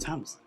time is...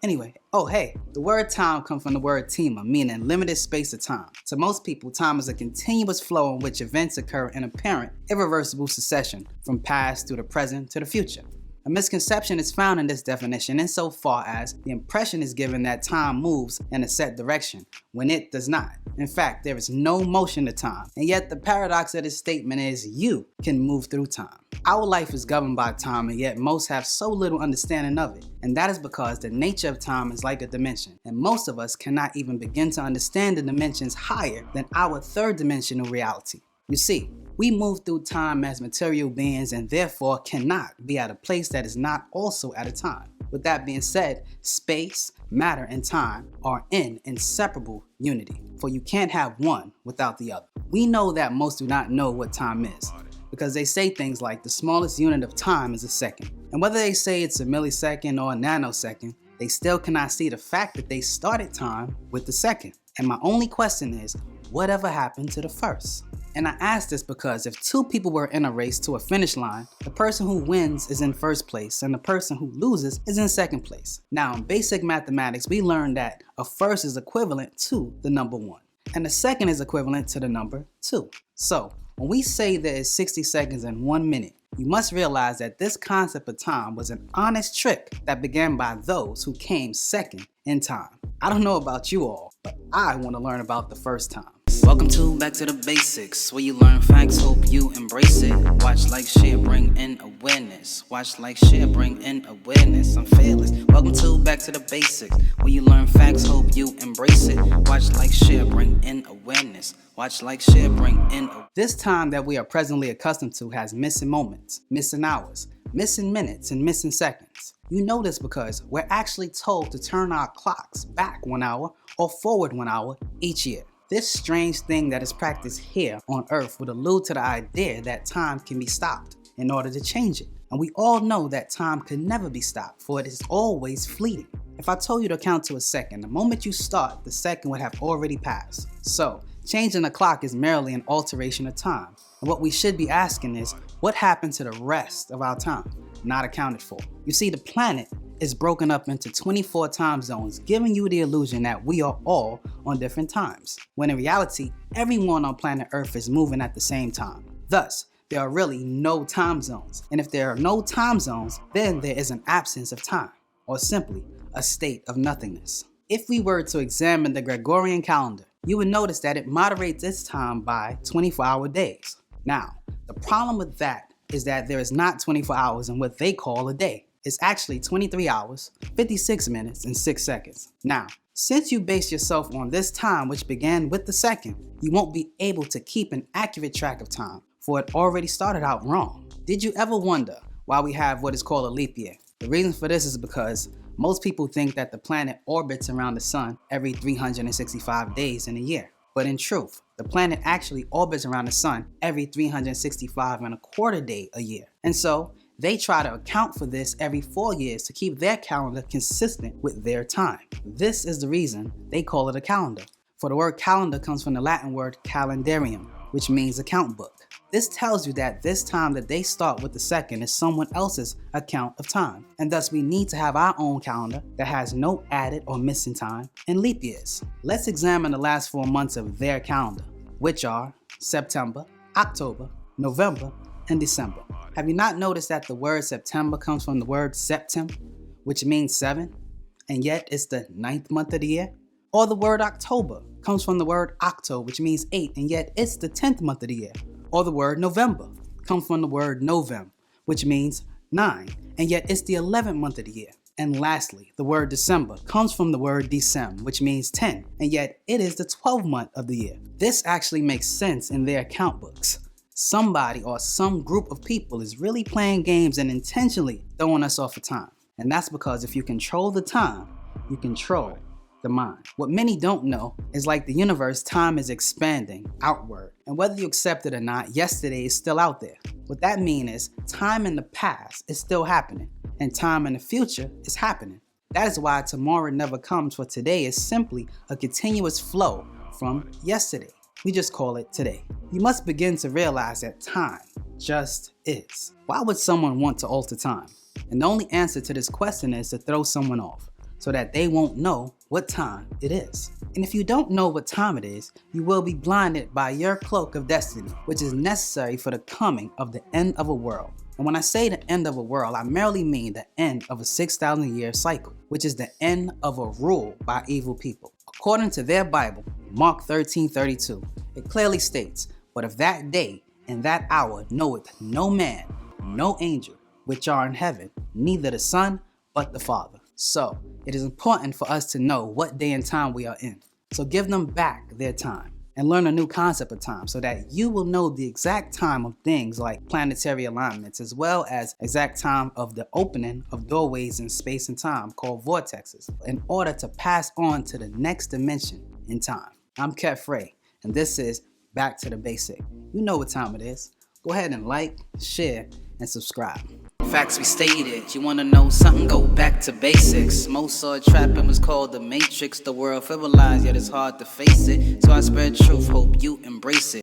Anyway, oh hey, the word time comes from the word tima, meaning limited space of time. To most people, time is a continuous flow in which events occur in apparent, irreversible succession, from past through the present to the future. A misconception is found in this definition insofar as the impression is given that time moves in a set direction, when it does not. In fact, there is no motion to time, and yet the paradox of this statement is you can move through time. Our life is governed by time, and yet most have so little understanding of it, and that is because the nature of time is like a dimension, and most of us cannot even begin to understand the dimensions higher than our third dimensional reality. You see, we move through time as material beings and therefore cannot be at a place that is not also at a time. With that being said, space, matter, and time are in inseparable unity, for you can't have one without the other. We know that most do not know what time is, because they say things like the smallest unit of time is a second. And whether they say it's a millisecond or a nanosecond, they still cannot see the fact that they started time with the second. And my only question is, whatever happened to the first? And I ask this because if two people were in a race to a finish line, the person who wins is in first place and the person who loses is in second place. Now, in basic mathematics, we learned that a first is equivalent to the number 1, and the second is equivalent to the number 2. So, when we say there is 60 seconds and 1 minute, you must realize that this concept of time was an honest trick that began by those who came second in time. I don't know about you all, but I want to learn about the first time. Welcome to Back to the Basics, where you learn facts, hope you embrace it. Watch, like, share, bring in awareness. Watch, like, share, bring in awareness. I'm fearless. Welcome to Back to the Basics, where you learn facts, hope you embrace it. Watch, like, share, bring in awareness. Watch, like, share, bring in. This time that we are presently accustomed to has missing moments, missing hours, missing minutes, and missing seconds. You know this because we're actually told to turn our clocks back 1 hour or forward 1 hour each year. This strange thing that is practiced here on Earth would allude to the idea that time can be stopped in order to change it. And we all know that time can never be stopped, for it is always fleeting. If I told you to count to a second, the moment you start, the second would have already passed. So, changing the clock is merely an alteration of time. And what we should be asking is, what happened to the rest of our time, not accounted for? You see, the planet is broken up into 24 time zones, giving you the illusion that we are all on different times, when in reality, everyone on planet Earth is moving at the same time. Thus, there are really no time zones. And if there are no time zones, then there is an absence of time, or simply a state of nothingness. If we were to examine the Gregorian calendar, you would notice that it moderates its time by 24-hour days. Now, the problem with that is that there is not 24 hours in what they call a day. It's actually 23 hours, 56 minutes, and 6 seconds. Now, since you base yourself on this time, which began with the second, you won't be able to keep an accurate track of time, for it already started out wrong. Did you ever wonder why we have what is called a leap year? The reason for this is because most people think that the planet orbits around the sun every 365 days in a year. But in truth, the planet actually orbits around the sun every 365 and a quarter day a year. And so, they try to account for this every 4 years to keep their calendar consistent with their time. This is the reason they call it a calendar. For the word calendar comes from the Latin word calendarium, which means account book. This tells you that this time that they start with the second is someone else's account of time, and thus we need to have our own calendar that has no added or missing time and leap years. Let's examine the last 4 months of their calendar, which are September, October, November, and December. Have you not noticed that the word September comes from the word septem, which means 7, and yet it's the 9th month of the year? Or the word October comes from the word octo, which means 8, and yet it's the 10th month of the year. Or the word November comes from the word novem, which means 9, and yet it's the 11th month of the year. And lastly, the word December comes from the word decem, which means 10, and yet it is the 12th month of the year. This actually makes sense in their account books. Somebody or some group of people is really playing games and intentionally throwing us off of time. And that's because if you control the time, you control the mind. What many don't know is, like the universe, time is expanding outward. And whether you accept it or not, yesterday is still out there. What that means is time in the past is still happening, and time in the future is happening. That is why tomorrow never comes, for today is simply a continuous flow from yesterday. We just call it today. You must begin to realize that time just is. Why would someone want to alter time? And the only answer to this question is to throw someone off, so that they won't know what time it is. And if you don't know what time it is, you will be blinded by your cloak of destiny, which is necessary for the coming of the end of a world. And when I say the end of a world, I merely mean the end of a 6,000 year cycle, which is the end of a rule by evil people. According to their Bible, Mark 13:32, it clearly states, "But of that day and that hour knoweth no man, no angel, which are in heaven, neither the Son, but the Father." So, it is important for us to know what day and time we are in. So give them back their time and learn a new concept of time so that you will know the exact time of things like planetary alignments, as well as exact time of the opening of doorways in space and time called vortexes, in order to pass on to the next dimension in time. I'm Kev Frey, and this is Back to the Basic. You know what time it is. Go ahead and like, share, and subscribe. Facts we stated, you wanna know something, go back to basics. Most saw a trap and was called the Matrix. The world fibrilized, yet it's hard to face it. So I spread truth, hope you embrace it.